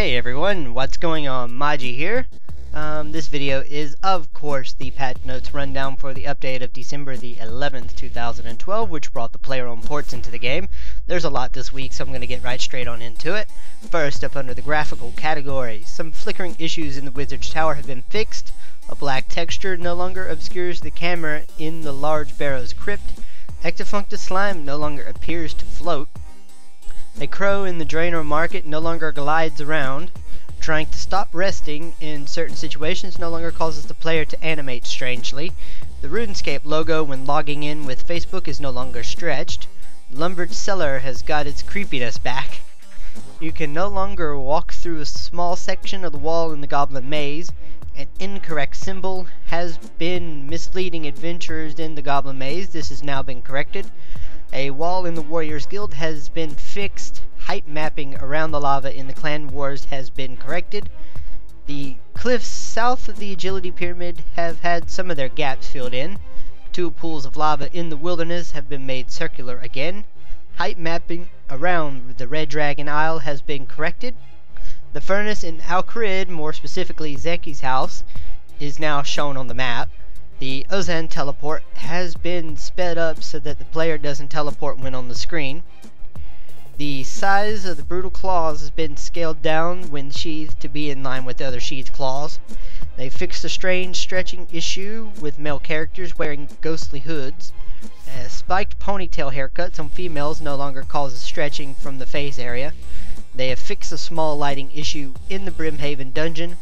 Hey everyone, what's going on? Maji here. This video is of course the patch notes rundown for the update of December the 11th, 2012, which brought the player-owned ports into the game. There's a lot this week, so I'm going to get right straight on into it. First, up under the graphical category, some flickering issues in the Wizard's Tower have been fixed. A black texture no longer obscures the camera in the large Barrow's crypt. Ectofunctus slime no longer appears to float. A crow in the Draenor market no longer glides around. Trying to stop resting in certain situations no longer causes the player to animate strangely. The RuneScape logo when logging in with Facebook is no longer stretched. The Lumbered Cellar has got its creepiness back. You can no longer walk through a small section of the wall in the Goblin Maze. An incorrect symbol has been misleading adventurers in the Goblin Maze. This has now been corrected. A wall in the Warriors Guild has been fixed. Height mapping around the lava in the Clan Wars has been corrected. The cliffs south of the Agility Pyramid have had some of their gaps filled in. 2 pools of lava in the wilderness have been made circular again. Height mapping around the Red Dragon Isle has been corrected. The furnace in Al-Kharid, more specifically Zeki's house, is now shown on the map. The Ozan teleport has been sped up so that the player doesn't teleport when on the screen. The size of the brutal claws has been scaled down when sheathed to be in line with the other sheathed claws. They fixed a strange stretching issue with male characters wearing ghostly hoods. Spiked ponytail haircuts on females no longer causes stretching from the face area. They have fixed a small lighting issue in the Brimhaven dungeon.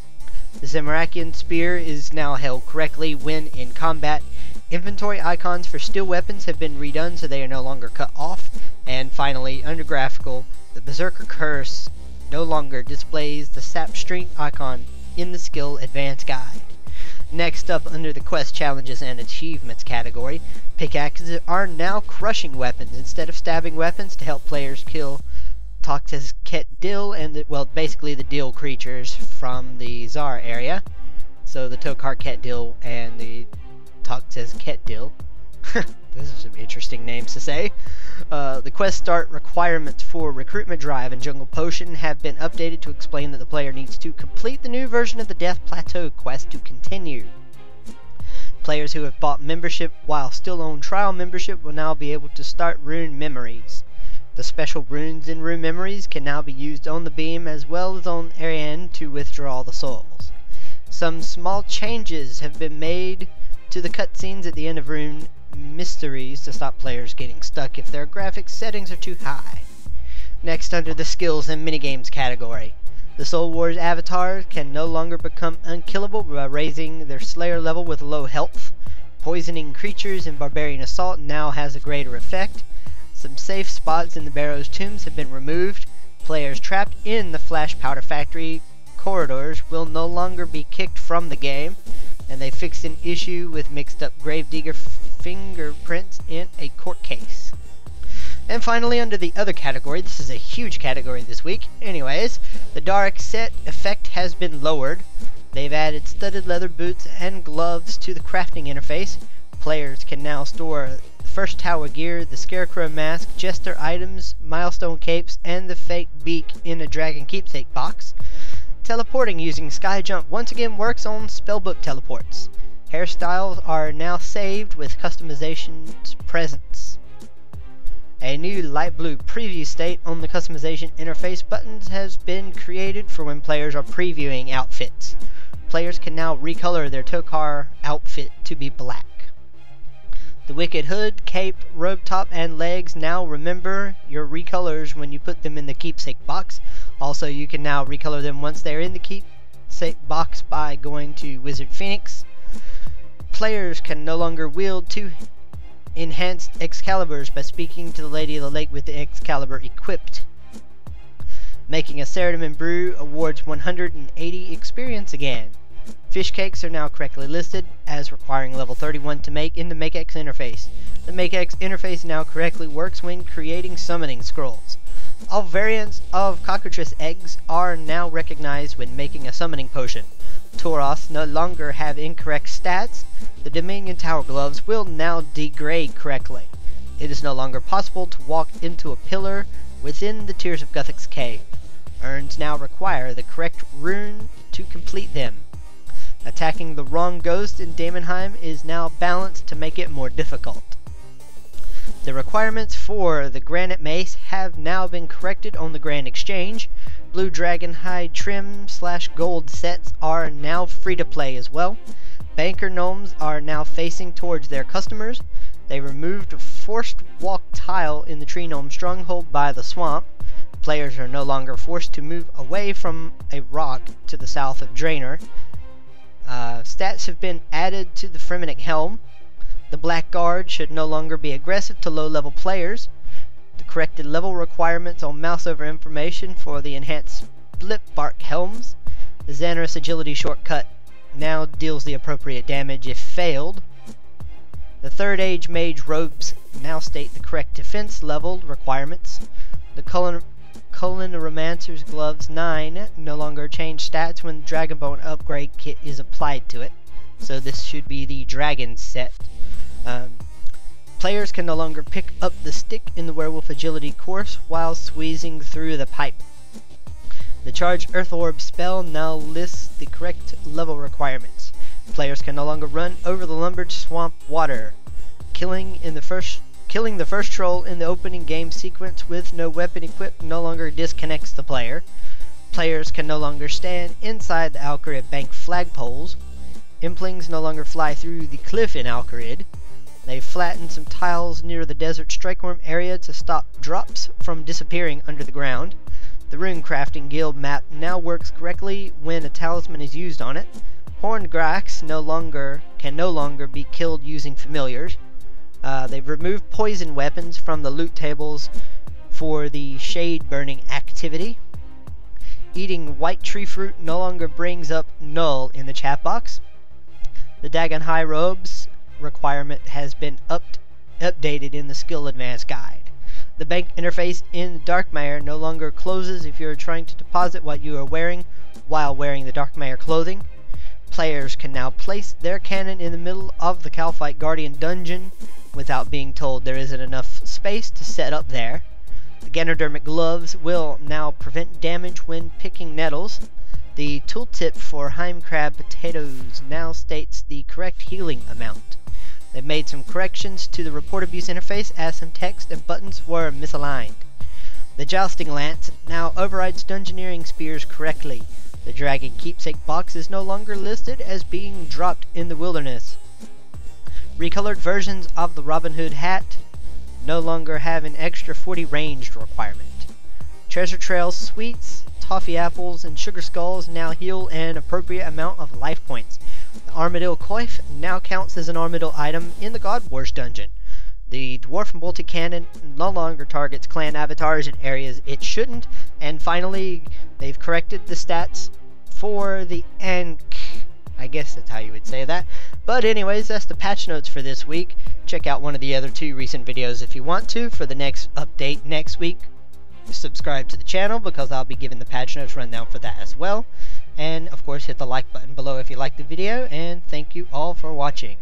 The Zamorakian spear is now held correctly when in combat. Inventory icons for steel weapons have been redone so they are no longer cut off. And finally, under graphical, the Berserker Curse no longer displays the sap strength icon in the skill advanced guide. Next up, under the quest challenges and achievements category, pickaxes are now crushing weapons instead of stabbing weapons to help players kill Toxtezket Dill and basically the Dill creatures from the Zar area. So the Tokarket Dill and the Toxtezket Dill. Those are some interesting names to say. The quest start requirements for Recruitment Drive and Jungle Potion have been updated to explain that the player needs to complete the new version of the Death Plateau quest to continue. Players who have bought membership while still on trial membership will now be able to start Rune Memories. The special runes in Rune Memories can now be used on the beam as well as on Ariane to withdraw the souls. Some small changes have been made to the cutscenes at the end of Rune Mysteries to stop players getting stuck if their graphics settings are too high. Next, under the skills and minigames category, the Soul Wars avatars can no longer become unkillable by raising their Slayer level with low health. Poisoning creatures in Barbarian Assault now has a greater effect. Some safe spots in the Barrow's tombs have been removed. Players trapped in the Flash Powder Factory corridors will no longer be kicked from the game. And they fixed an issue with mixed up Gravedigger fingerprints in a court case. And finally, under the other category, this is a huge category this week. Anyways, the Dark Set effect has been lowered. They've added studded leather boots and gloves to the crafting interface. Players can now store First Tower gear, the Scarecrow mask, Jester items, milestone capes, and the fake beak in a Dragon keepsake box. Teleporting using Sky Jump once again works on Spellbook teleports. Hairstyles are now saved with customizations presents. A new light blue preview state on the customization interface buttons has been created for when players are previewing outfits. Players can now recolor their Tokar outfit to be black. The Wicked hood, cape, robe top, and legs now remember your recolors when you put them in the keepsake box. Also, you can now recolor them once they're in the keepsake box by going to Wizard Phoenix. Players can no longer wield 2 enhanced Excaliburs by speaking to the Lady of the Lake with the Excalibur equipped. Making a Ceradim Brew awards 180 experience again. Fish cakes are now correctly listed as requiring level 31 to make in the MakeX interface. The MakeX interface now correctly works when creating summoning scrolls. All variants of cockatrice eggs are now recognized when making a summoning potion. Tauros no longer have incorrect stats. The Dominion Tower gloves will now degrade correctly. It is no longer possible to walk into a pillar within the Tears of Guthix cave. Urns now require the correct rune to complete them. Attacking the wrong ghost in Daemonheim is now balanced to make it more difficult. The requirements for the Granite Mace have now been corrected on the Grand Exchange. Blue Dragon Hide trim / gold sets are now free to play as well. Banker gnomes are now facing towards their customers. They removed a forced walk tile in the tree gnome stronghold by the swamp. Players are no longer forced to move away from a rock to the south of Draenor. Stats have been added to the Fremennik helm. The Black Guard should no longer be aggressive to low-level players. The corrected level requirements on mouse over information for the enhanced split bark helms. The Xanaris agility shortcut now deals the appropriate damage if failed. The Third Age Mage robes now state the correct defense level requirements. The Romancer's Gloves 9 no longer change stats when the Dragonbone upgrade kit is applied to it. So this should be the Dragon set. Players can no longer pick up the stick in the Werewolf Agility course while squeezing through the pipe. The Charge Earth Orb spell now lists the correct level requirements. Players can no longer run over the lumbered swamp water. Killing the first troll in the opening game sequence with no weapon equipped no longer disconnects the player. Players can no longer stand inside the Alcarid Bank flagpoles. Implings no longer fly through the cliff in Alcarid. They flattened some tiles near the Desert Strikeworm area to stop drops from disappearing under the ground. The Rune Crafting Guild map now works correctly when a talisman is used on it. Horned Grax can no longer be killed using familiars. They've removed poison weapons from the loot tables for the shade burning activity. Eating white tree fruit no longer brings up null in the chat box. The Dagon High robes requirement has been updated in the skill advance guide. The bank interface in Darkmire no longer closes if you're trying to deposit what you are wearing while wearing the Darkmire clothing. Players can now place their cannon in the middle of the Calphite Guardian dungeon without being told there isn't enough space to set up there. The Ganodermic gloves will now prevent damage when picking nettles. The tooltip for Heimcrab potatoes now states the correct healing amount. They've made some corrections to the report abuse interface as some text and buttons were misaligned. The Jousting Lance now overrides Dungeoneering Spears correctly. The Dragon Keepsake box is no longer listed as being dropped in the wilderness. Recolored versions of the Robin Hood hat no longer have an extra 40 ranged requirement. Treasure Trail sweets, toffee apples, and sugar skulls now heal an appropriate amount of life points. The Armadillo Coif now counts as an Armadillo item in the God Wars dungeon. The Dwarf Multi-Cannon no longer targets clan avatars in areas it shouldn't. And finally, they've corrected the stats for the Ankh. I guess that's how you would say that. But anyways, that's the patch notes for this week. Check out one of the other 2 recent videos if you want to for the next update next week. Subscribe to the channel because I'll be giving the patch notes rundown for that as well. And of course, hit the like button below if you liked the video, and thank you all for watching.